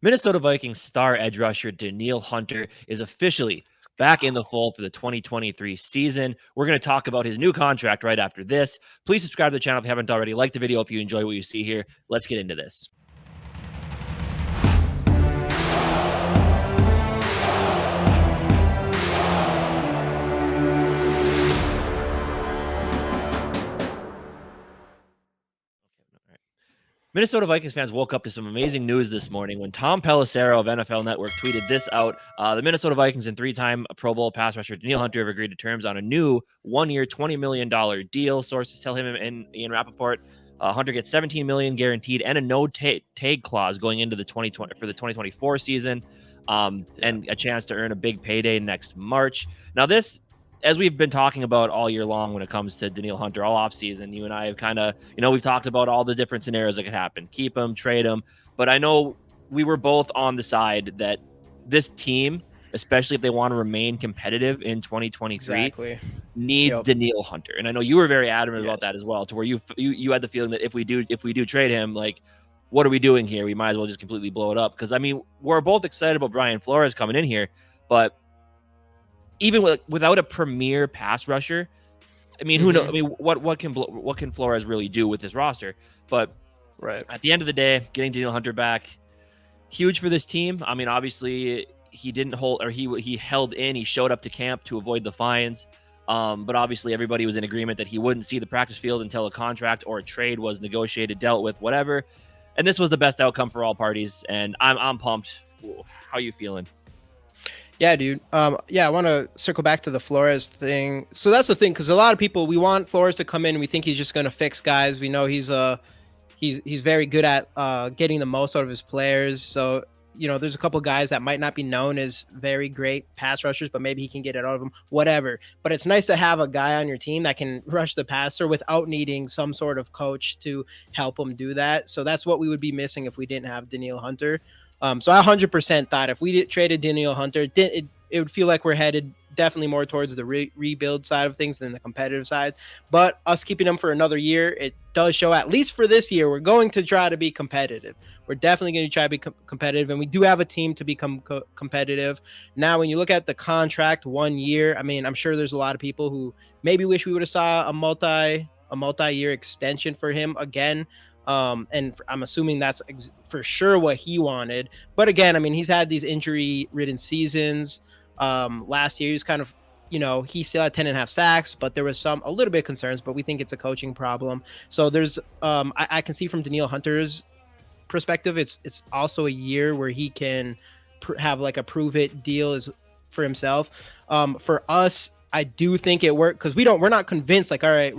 Minnesota Vikings star edge rusher Danielle Hunter is officially back in the fold for the 2023 season. We're going to talk about his new contract right after this. Please subscribe to the channel if you haven't already. Like the video if you enjoy what you see here. Let's get into this. Minnesota Vikings fans woke up to some amazing news this morning when Tom Pelissero of NFL Network tweeted this out. The Minnesota Vikings and three-time Pro Bowl pass rusher Danielle Hunter have agreed to terms on a new one-year, $20 million deal. Sources tell him and Ian Rappaport Hunter gets $17 million guaranteed and a no-tag clause going into the 2024 season, and a chance to earn a big payday next March. Now, this, as we've been talking about all year long when it comes to Danielle Hunter all offseason, you and I have kind of, we've talked about all the different scenarios that could happen. Keep him, trade him. But I know we were both on the side that this team, especially if they want to remain competitive in 2023, needs Danielle Hunter. And I know you were very adamant about that as well, to where you had the feeling that if we do trade him, like, what are we doing here? We might as well just completely blow it up. Because, I mean, we're both excited about Brian Flores coming in here, but even without a premier pass rusher, I mean, who knows? I mean, what can Flores really do with this roster? But at the end of the day, getting Danielle Hunter back, huge for this team. I mean, obviously he didn't hold, or he held in. He showed up to camp to avoid the fines. But obviously everybody was in agreement that he wouldn't see the practice field until a contract or a trade was negotiated, dealt with, whatever. And this was the best outcome for all parties. And I'm pumped. How you feeling? Yeah, dude. I want to circle back to the Flores thing. So that's the thing, because a lot of people, we want Flores to come in and we think he's just going to fix guys. We know he's very good at getting the most out of his players. So, there's a couple guys that might not be known as very great pass rushers, but maybe he can get it out of them, whatever. But it's nice to have a guy on your team that can rush the passer without needing some sort of coach to help him do that. So that's what we would be missing if we didn't have Danielle Hunter. So I 100% thought if we traded Danielle Hunter, it would feel like we're headed definitely more towards the rebuild side of things than the competitive side. But us keeping him for another year, it does show, at least for this year, we're going to try to be competitive. We're definitely going to try to be competitive, and we do have a team to become competitive. Now, when you look at the contract 1 year, I mean, I'm sure there's a lot of people who maybe wish we would have saw a multi-year extension for him again. And I'm assuming that's for sure what he wanted. But again, I mean, he's had these injury-ridden seasons. Last year, he was kind of, he still had 10.5 sacks, but there was a little bit of concerns, but we think it's a coaching problem. So there's, I can see from Danielle Hunter's perspective, it's also a year where he can have like a prove-it deal for himself. For us, I do think it worked, because we're not convinced, like, all right,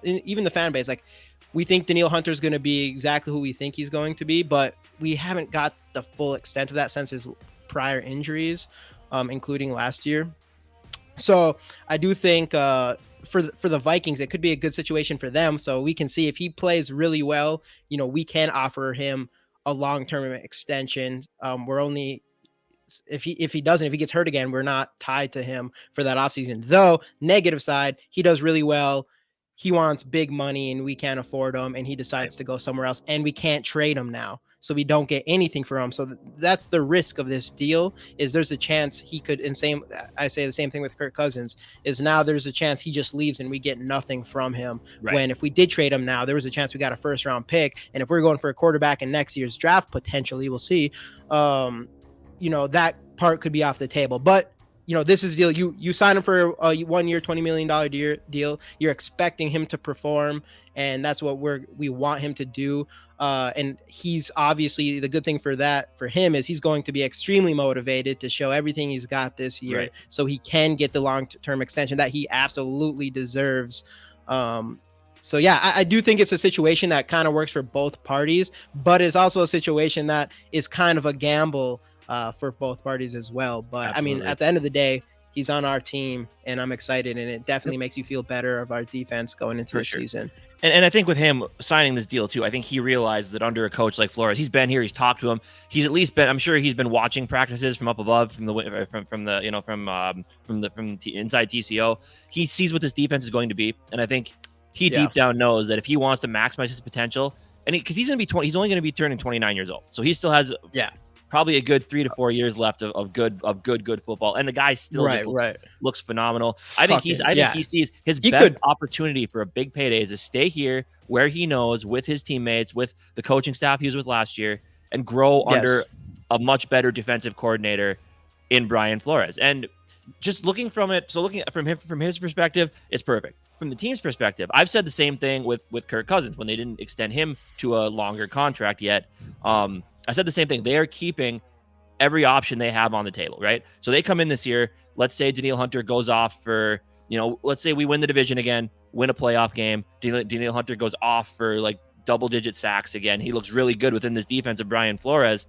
even the fan base, like, we think Danielle Hunter is going to be exactly who we think he's going to be, but we haven't got the full extent of that since his prior injuries, including last year. So I do think for the Vikings, it could be a good situation for them. So we can see if he plays really well, we can offer him a long-term extension. We're only, if he doesn't, if he gets hurt again, we're not tied to him for that offseason. Though, negative side, he does really well. He wants big money and we can't afford him, and he decides to go somewhere else, and we can't trade him now. So we don't get anything for him. So that's the risk of this deal, is there's a chance he could, I say the same thing with Kirk Cousins, is now there's a chance he just leaves and we get nothing from him. Right. When if we did trade him now, there was a chance we got a first round pick. And if we're going for a quarterback in next year's draft, potentially, we'll see, that part could be off the table. But this is deal. You sign him for a 1 year, $20 million deal. You're expecting him to perform, and that's what we want him to do. And he's obviously, the good thing for him is he's going to be extremely motivated to show everything he's got this year, right, so he can get the long-term extension that he absolutely deserves. So yeah, I do think it's a situation that kind of works for both parties, but it's also a situation that is kind of a gamble for both parties as well. But absolutely. I mean, at the end of the day, he's on our team, and I'm excited, and it definitely makes you feel better of our defense going into the season. And I think with him signing this deal too, I think he realized that under a coach like Flores, he's been here, he's talked to him, he's at least been, I'm sure he's been watching practices from up above, from inside TCO. He sees what this defense is going to be, and I think he deep down knows that if he wants to maximize his potential, and because he's only going to be turning 29 years old, so he still has probably a good 3 to 4 years left of good football, and the guy still just Right. looks phenomenal. I think Fucking he sees his He best could. opportunity for a big payday is to stay here where he knows, with his teammates, with the coaching staff he was with last year, and grow Yes. under a much better defensive coordinator in Brian Flores. And just looking from it, so looking from his perspective, it's perfect. From the team's perspective, I've said the same thing with Kirk Cousins when they didn't extend him to a longer contract yet. I said the same thing. They are keeping every option they have on the table, right? So they come in this year. Let's say Danielle Hunter goes off for, let's say we win the division again, win a playoff game. Danielle Hunter goes off for like double-digit sacks again. He looks really good within this defense of Brian Flores.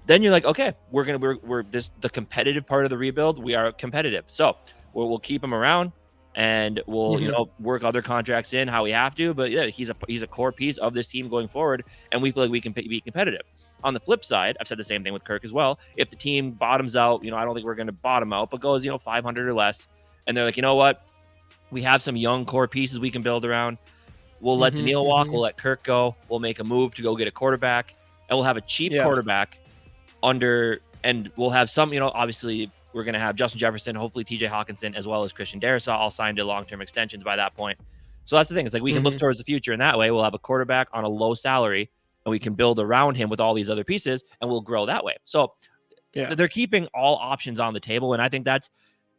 Then you're like, okay, we're the competitive part of the rebuild. We are competitive, so we'll keep him around, and we'll work other contracts in how we have to. But yeah, he's a core piece of this team going forward, and we feel like we can be competitive. On the flip side, I've said the same thing with Kirk as well. If the team bottoms out, I don't think we're going to bottom out, but goes 500 or less, and they're like, you know what, we have some young core pieces we can build around. We'll let Danielle walk. We'll let Kirk go. We'll make a move to go get a quarterback, and we'll have a cheap quarterback and we'll have some, obviously we're going to have Justin Jefferson, hopefully TJ Hawkinson, as well as Christian Darrisaw all signed to long-term extensions by that point. So that's the thing. It's like we can look towards the future in that way. We'll have a quarterback on a low salary, and we can build around him with all these other pieces, and we'll grow that way. So they're keeping all options on the table, and I think that's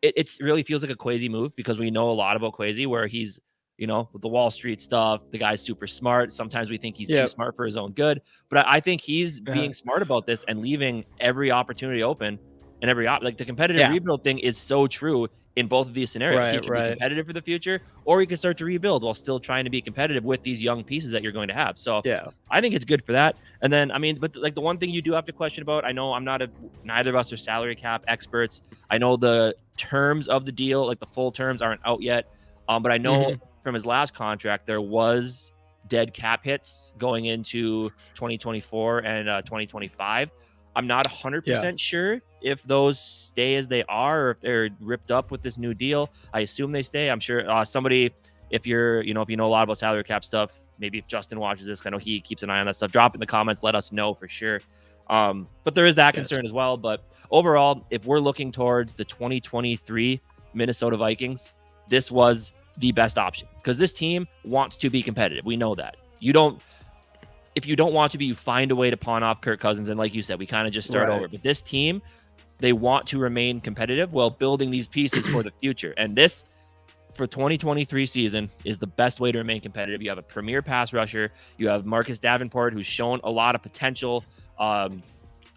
it really feels like a Kwesi move, because we know a lot about Kwesi, where he's, with the Wall Street stuff, the guy's super smart. Sometimes we think he's too smart for his own good, but I think he's being smart about this and leaving every opportunity open, and like the competitive rebuild thing is so true in both of these scenarios. He can be competitive for the future, or he can start to rebuild while still trying to be competitive with these young pieces that you're going to have. So I think it's good for that. And then, but like the one thing you do have to question about, I know neither of us are salary cap experts. I know the terms of the deal, like the full terms aren't out yet. But I know from his last contract, there was dead cap hits going into 2024 and 2025. I'm not 100% sure if those stay as they are, or if they're ripped up with this new deal. I assume they stay. I'm sure somebody, if you know a lot about salary cap stuff, maybe if Justin watches this, I know he keeps an eye on that stuff, drop it in the comments, let us know for sure. But there is that concern as well. But overall, if we're looking towards the 2023 Minnesota Vikings, this was the best option, because this team wants to be competitive. We know that. If you don't want to be, you find a way to pawn off Kirk Cousins, and like you said, we kind of just start over. But this team, they want to remain competitive while building these pieces for the future. And this, for 2023 season, is the best way to remain competitive. You have a premier pass rusher. You have Marcus Davenport, who's shown a lot of potential. And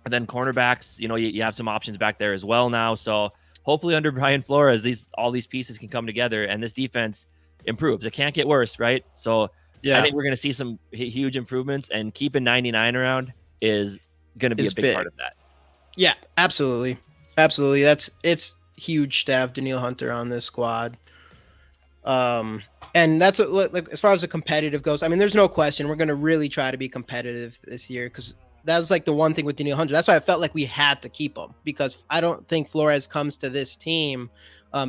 then cornerbacks, you have some options back there as well now. So hopefully under Brian Flores, all these pieces can come together and this defense improves. It can't get worse, right? So I think we're going to see some huge improvements, and keeping 99 around is going to be a big part of that. Yeah, absolutely. It's huge to have Danielle Hunter on this squad. And that's like, as far as the competitive goes, there's no question we're going to really try to be competitive this year, because that was like the one thing with Danielle Hunter. That's why I felt like we had to keep him, because I don't think Flores comes to this team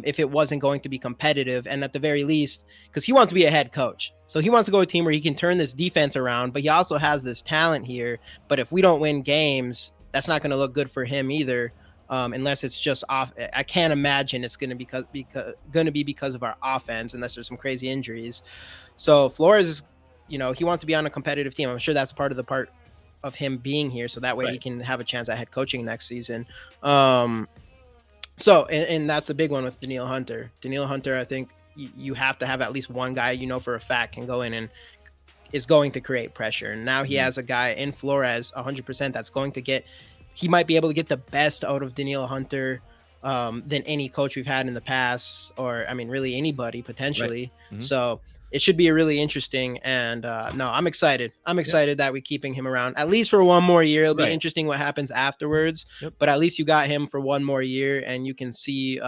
if it wasn't going to be competitive. And at the very least, because he wants to be a head coach, so he wants to go to a team where he can turn this defense around, but he also has this talent here. But if we don't win games, that's not going to look good for him either, unless it's just off. I can't imagine it's going to be because of our offense, unless there's some crazy injuries. So Flores is, he wants to be on a competitive team. I'm sure that's part of him being here, so that way he can have a chance at head coaching next season. So and that's the big one with Danielle Hunter. I think you have to have at least one guy for a fact can go in and is going to create pressure. And now he has a guy in Flores 100% that's going to he might be able to get the best out of Danielle Hunter than any coach we've had in the past, or really anybody potentially. So it should be a really interesting, and no, I'm excited. That we're keeping him around at least for one more year. It'll be interesting what happens afterwards, but at least you got him for one more year, and you can see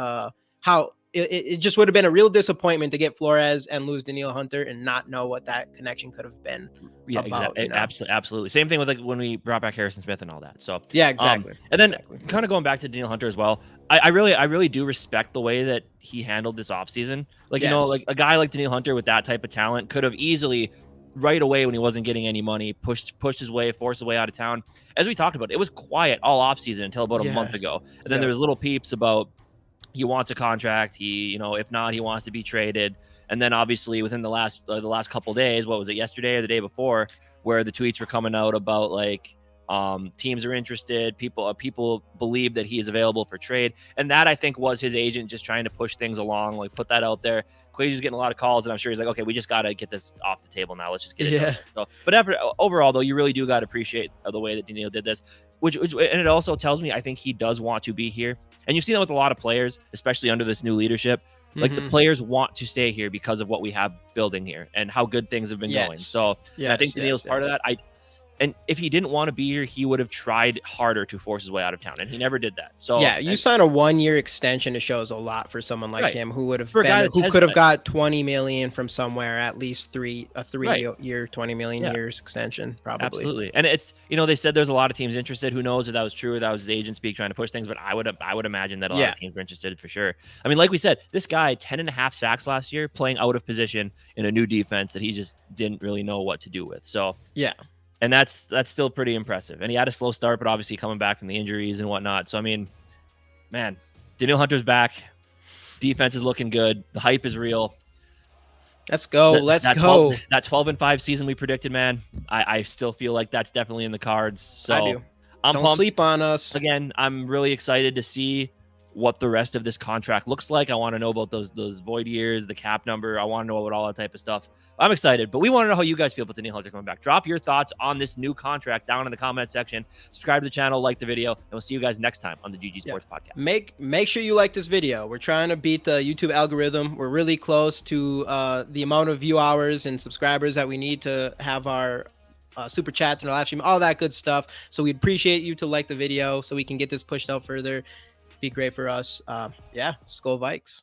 how it just would have been a real disappointment to get Flores and lose Danielle Hunter and not know what that connection could have been. Yeah, about, exactly. Absolutely. Same thing with like when we brought back Harrison Smith and all that. So yeah, exactly. And then kind of going back to Danielle Hunter as well, I really do respect the way that he handled this offseason. Like, like a guy like Danielle Hunter with that type of talent could have easily right away when he wasn't getting any money, forced his way out of town. As we talked about, it was quiet all offseason until about a month ago. And then there was little peeps about he wants a contract. He, if not, he wants to be traded. And then obviously within the last couple days, what was it, yesterday or the day before, where the tweets were coming out about like teams are interested, people believe that he is available for trade, and that I think was his agent just trying to push things along, like put that out there. Quasy's getting a lot of calls, and I'm sure he's like, okay, we just got to get this off the table now. Let's just get it done. So, but overall, though, you really do got to appreciate the way that Danielle did this. Which, and it also tells me I think he does want to be here, and you've seen that with a lot of players, especially under this new leadership. Like the players want to stay here because of what we have building here and how good things have been going. So I think Danielle's part of that. And if he didn't want to be here, he would have tried harder to force his way out of town, and he never did that. So yeah, you sign a 1-year extension. It shows a lot for someone like him who would have could have got 20 million from somewhere, at least a 3-year 20 million years extension, probably. Absolutely. And it's, they said there's a lot of teams interested. Who knows if that was true or that was his agent speak trying to push things, but I would imagine that a lot of teams were interested for sure. I mean, like we said, this guy 10.5 sacks last year, playing out of position in a new defense that he just didn't really know what to do with. So yeah. And that's still pretty impressive. And he had a slow start, but obviously coming back from the injuries and whatnot. So, I mean, man, Danielle Hunter's back. Defense is looking good. The hype is real. Let's go. Let's go. That 12-5 season we predicted, man, I still feel like that's definitely in the cards. So I do. I'm Don't pumped. Sleep on us. Again, I'm really excited to see what the rest of this contract looks like. I want to know about those void years, the cap number. I want to know about all that type of stuff. I'm excited, but we want to know how you guys feel about Danielle Hunter coming back. Drop your thoughts on this new contract down in the comment section. Subscribe to the channel, like the video, and we'll see you guys next time on the GG Sports Podcast. Make sure you like this video. We're trying to beat the YouTube algorithm. We're really close to the amount of view hours and subscribers that we need to have our super chats and live stream, all that good stuff. So we'd appreciate you to like the video so we can get this pushed out further. Be great for us. Skol Vikes.